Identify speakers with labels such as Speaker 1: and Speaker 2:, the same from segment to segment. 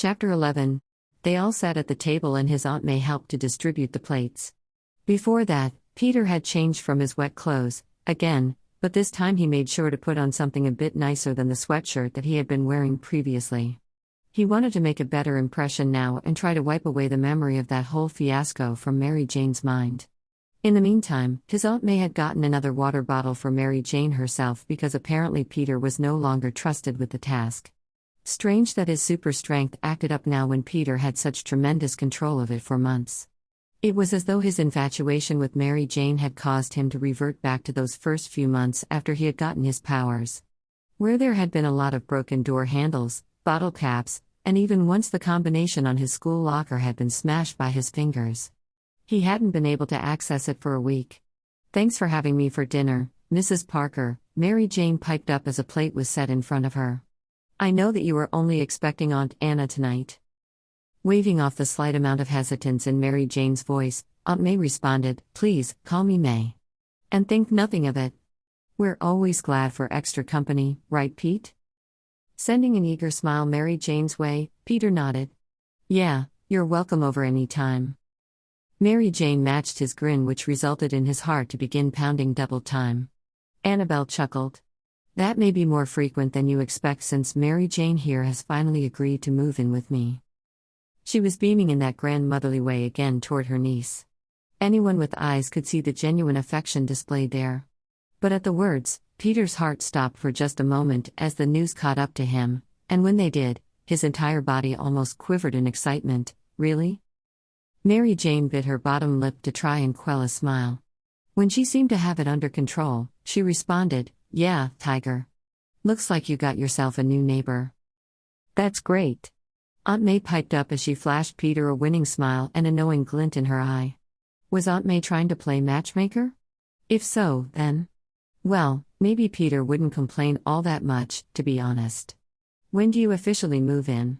Speaker 1: Chapter 11. They all sat at the table and his Aunt May helped to distribute the plates. Before that, Peter had changed from his wet clothes, again, but this time he made sure to put on something a bit nicer than the sweatshirt that he had been wearing previously. He wanted to make a better impression now and try to wipe away the memory of that whole fiasco from Mary Jane's mind. In the meantime, his Aunt May had gotten another water bottle for Mary Jane herself because apparently Peter was no longer trusted with the task. Strange that his super strength acted up now when Peter had such tremendous control of it for months. It was as though his infatuation with Mary Jane had caused him to revert back to those first few months after he had gotten his powers. Where there had been a lot of broken door handles, bottle caps, and even once the combination on his school locker had been smashed by his fingers. He hadn't been able to access it for a week. "Thanks for having me for dinner, Mrs. Parker," Mary Jane piped up as a plate was set in front of her. "I know that you were only expecting Aunt Anna tonight." Waving off the slight amount of hesitance in Mary Jane's voice, Aunt May responded, "Please, call me May. And think nothing of it. We're always glad for extra company, right, Pete?" Sending an eager smile Mary Jane's way, Peter nodded. "Yeah, you're welcome over any time." Mary Jane matched his grin, which resulted in his heart to begin pounding double time. Annabelle chuckled. "That may be more frequent than you expect since Mary Jane here has finally agreed to move in with me." She was beaming in that grandmotherly way again toward her niece. Anyone with eyes could see the genuine affection displayed there. But at the words, Peter's heart stopped for just a moment as the news caught up to him, and when they did, his entire body almost quivered in excitement. "Really?" Mary Jane bit her bottom lip to try and quell a smile. When she seemed to have it under control, she responded, "Yeah, Tiger. Looks like you got yourself a new neighbor." "That's great." Aunt May piped up as she flashed Peter a winning smile and a knowing glint in her eye. Was Aunt May trying to play matchmaker? If so, then... well, maybe Peter wouldn't complain all that much, to be honest. "When do you officially move in?"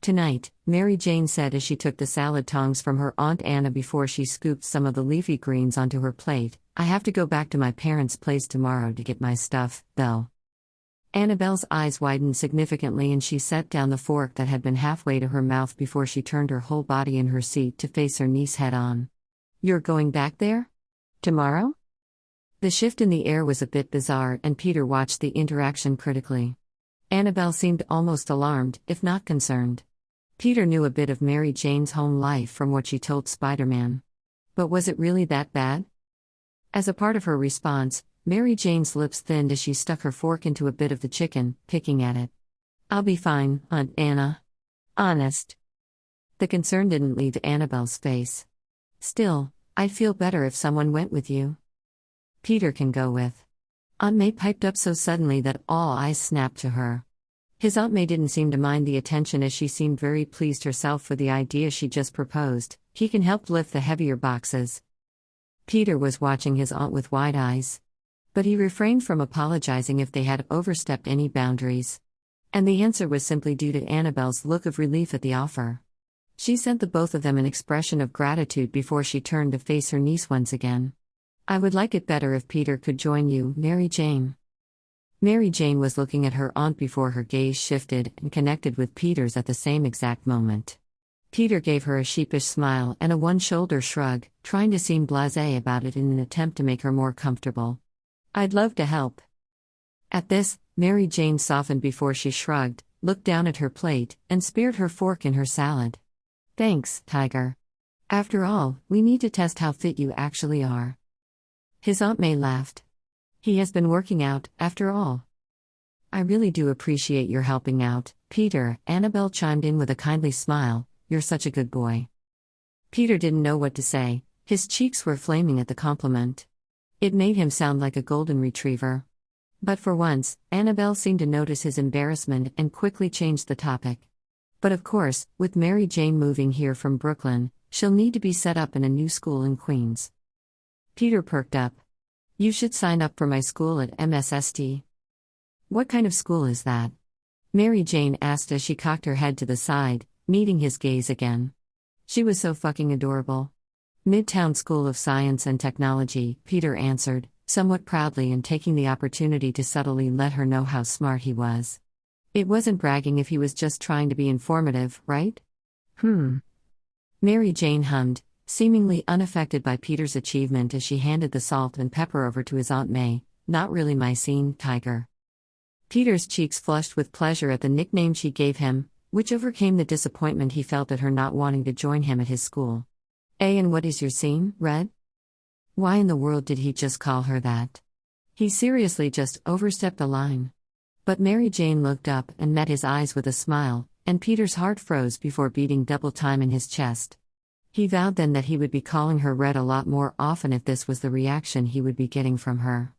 Speaker 1: "Tonight," Mary Jane said as she took the salad tongs from her Aunt Anna before she scooped some of the leafy greens onto her plate. "I have to go back to my parents' place tomorrow to get my stuff, though." Annabelle's eyes widened significantly and she set down the fork that had been halfway to her mouth before she turned her whole body in her seat to face her niece head-on. "You're going back there? Tomorrow?" The shift in the air was a bit bizarre and Peter watched the interaction critically. Annabelle seemed almost alarmed, if not concerned. Peter knew a bit of Mary Jane's home life from what she told Spider-Man. But was it really that bad? As a part of her response, Mary Jane's lips thinned as she stuck her fork into a bit of the chicken, picking at it. "I'll be fine, Aunt Anna. Honest." The concern didn't leave Annabelle's face. "Still, I'd feel better if someone went with you." "Peter can go with." Aunt May piped up so suddenly that all eyes snapped to her. His Aunt May didn't seem to mind the attention as she seemed very pleased herself for the idea she just proposed. "He can help lift the heavier boxes." Peter was watching his aunt with wide eyes. But he refrained from apologizing if they had overstepped any boundaries. And the answer was simply due to Annabelle's look of relief at the offer. She sent the both of them an expression of gratitude before she turned to face her niece once again. "I would like it better if Peter could join you, Mary Jane." Mary Jane was looking at her aunt before her gaze shifted and connected with Peter's at the same exact moment. Peter gave her a sheepish smile and a one-shoulder shrug, trying to seem blasé about it in an attempt to make her more comfortable. "I'd love to help." At this, Mary Jane softened before she shrugged, looked down at her plate, and speared her fork in her salad. "Thanks, Tiger. After all, we need to test how fit you actually are." His Aunt May laughed. "He has been working out, after all." "I really do appreciate your helping out, Peter," Annabelle chimed in with a kindly smile. "You're such a good boy." Peter didn't know what to say. His cheeks were flaming at the compliment. It made him sound like a golden retriever. But for once, Annabelle seemed to notice his embarrassment and quickly changed the topic. "But of course, with Mary Jane moving here from Brooklyn, she'll need to be set up in a new school in Queens." Peter perked up. "You should sign up for my school at MSST." "What kind of school is that?" Mary Jane asked as she cocked her head to the side, meeting his gaze again. She was so fucking adorable. "Midtown School of Science and Technology," Peter answered, somewhat proudly and taking the opportunity to subtly let her know how smart he was. It wasn't bragging if he was just trying to be informative, right? Mary Jane hummed, seemingly unaffected by Peter's achievement as she handed the salt and pepper over to his Aunt May. Not really my scene, Tiger. Peter's cheeks flushed with pleasure at the nickname she gave him, which overcame the disappointment he felt at her not wanting to join him at his school. And what is your scene, Red? Why in the world did he just call her that? He seriously just overstepped the line. But Mary Jane looked up and met his eyes with a smile, and Peter's heart froze before beating double time in his chest. He vowed then that he would be calling her Red a lot more often if this was the reaction he would be getting from her.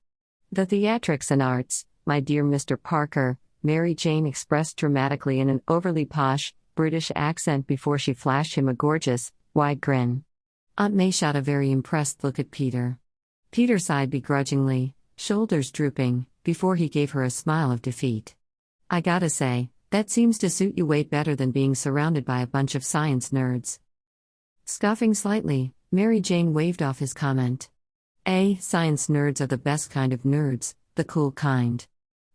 Speaker 1: The theatrics and arts, my dear Mr. Parker, Mary Jane expressed dramatically in an overly posh, British accent before she flashed him a gorgeous, wide grin. Aunt May shot a very impressed look at Peter. Peter sighed begrudgingly, shoulders drooping, before he gave her a smile of defeat. I gotta say, that seems to suit you way better than being surrounded by a bunch of science nerds. Scoffing slightly, Mary Jane waved off his comment. Science nerds are the best kind of nerds, the cool kind.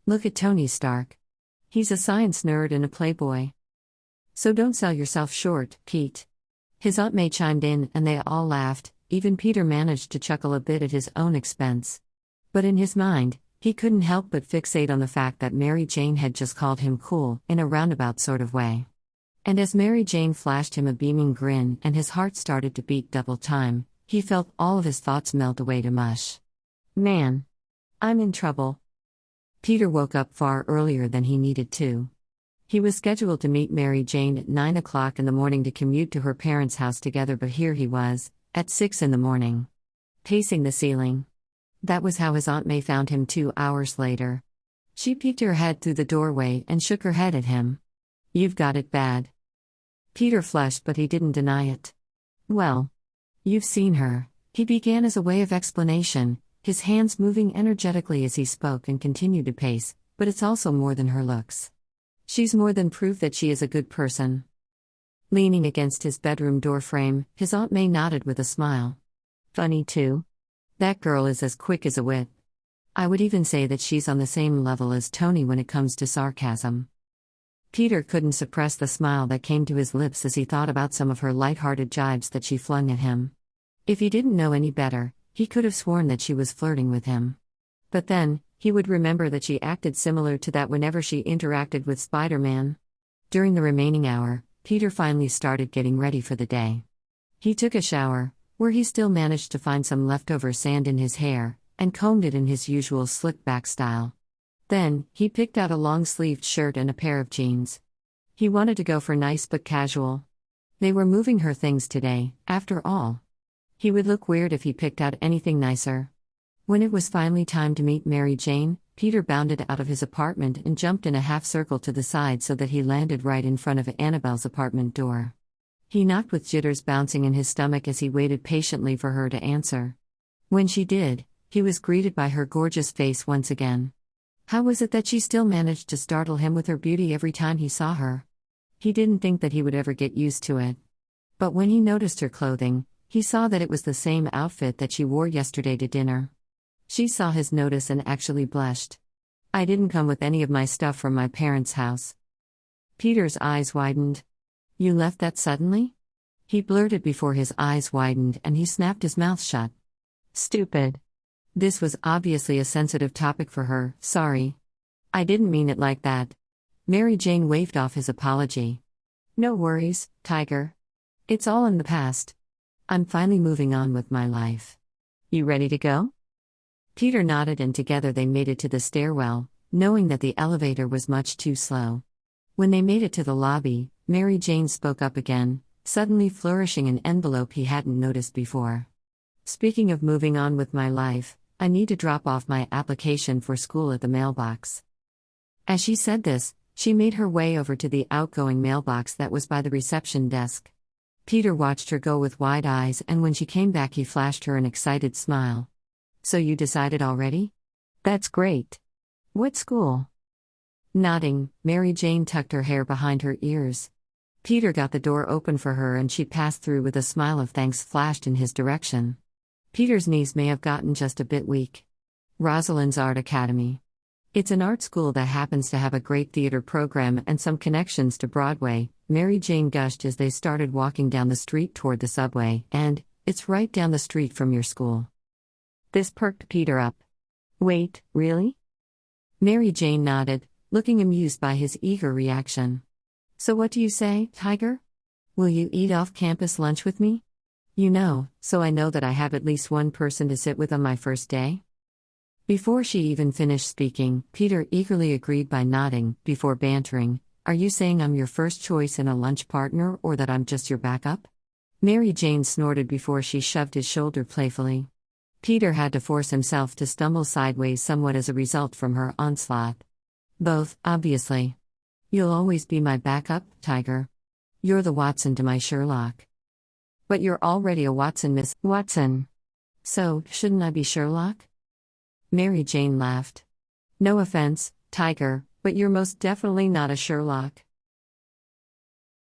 Speaker 1: Look at Tony Stark. He's a science nerd and a playboy. So don't sell yourself short, Pete. His Aunt May chimed in and they all laughed, even Peter managed to chuckle a bit at his own expense. But in his mind, he couldn't help but fixate on the fact that Mary Jane had just called him cool, in a roundabout sort of way. And as Mary Jane flashed him a beaming grin and his heart started to beat double time, he felt all of his thoughts melt away to mush. Man. I'm in trouble. Peter woke up far earlier than he needed to. He was scheduled to meet Mary Jane at 9 o'clock in the morning to commute to her parents' house together, but here he was, at 6 in the morning. Pacing the ceiling. That was how his Aunt May found him 2 hours later. She peeked her head through the doorway and shook her head at him. You've got it bad. Peter flushed, but he didn't deny it. Well, you've seen her, he began as a way of explanation, his hands moving energetically as he spoke and continued to pace, but it's also more than her looks. She's more than proof that she is a good person. Leaning against his bedroom doorframe, his Aunt May nodded with a smile. Funny too. That girl is as quick as a whip. I would even say that she's on the same level as Tony when it comes to sarcasm. Peter couldn't suppress the smile that came to his lips as he thought about some of her light-hearted jibes that she flung at him. If he didn't know any better, he could have sworn that she was flirting with him. But then, he would remember that she acted similar to that whenever she interacted with Spider-Man. During the remaining hour, Peter finally started getting ready for the day. He took a shower, where he still managed to find some leftover sand in his hair, and combed it in his usual slick-back style. Then, he picked out a long-sleeved shirt and a pair of jeans. He wanted to go for nice but casual. They were moving her things today, after all. He would look weird if he picked out anything nicer. When it was finally time to meet Mary Jane, Peter bounded out of his apartment and jumped in a half-circle to the side so that he landed right in front of Annabelle's apartment door. He knocked with jitters bouncing in his stomach as he waited patiently for her to answer. When she did, he was greeted by her gorgeous face once again. How was it that she still managed to startle him with her beauty every time he saw her? He didn't think that he would ever get used to it. But when he noticed her clothing, he saw that it was the same outfit that she wore yesterday to dinner. She saw his notice and actually blushed. I didn't come with any of my stuff from my parents' house. Peter's eyes widened. You left that suddenly? He blurted before his eyes widened and he snapped his mouth shut. Stupid. This was obviously a sensitive topic for her, sorry. I didn't mean it like that. Mary Jane waved off his apology. No worries, Tiger. It's all in the past. I'm finally moving on with my life. You ready to go? Peter nodded and together they made it to the stairwell, knowing that the elevator was much too slow. When they made it to the lobby, Mary Jane spoke up again, suddenly flourishing an envelope he hadn't noticed before. Speaking of moving on with my life, I need to drop off my application for school at the mailbox. As she said this, she made her way over to the outgoing mailbox that was by the reception desk. Peter watched her go with wide eyes, and when she came back he flashed her an excited smile. So you decided already? That's great. What school? Nodding, Mary Jane tucked her hair behind her ears. Peter got the door open for her and she passed through with a smile of thanks flashed in his direction. Peter's knees may have gotten just a bit weak. Rosalind's Art Academy. It's an art school that happens to have a great theater program and some connections to Broadway, Mary Jane gushed as they started walking down the street toward the subway, and it's right down the street from your school. This perked Peter up. Wait, really? Mary Jane nodded, looking amused by his eager reaction. So what do you say, Tiger? Will you eat off-campus lunch with me? So I know that I have at least one person to sit with on my first day? Before she even finished speaking, Peter eagerly agreed by nodding, before bantering, Are you saying I'm your first choice and a lunch partner, or that I'm just your backup? Mary Jane snorted before she shoved his shoulder playfully. Peter had to force himself to stumble sideways somewhat as a result from her onslaught. Both, obviously. You'll always be my backup, Tiger. You're the Watson to my Sherlock. But you're already a Watson, Miss Watson. So, shouldn't I be Sherlock? Mary Jane laughed. No offense, Tiger, but you're most definitely not a Sherlock.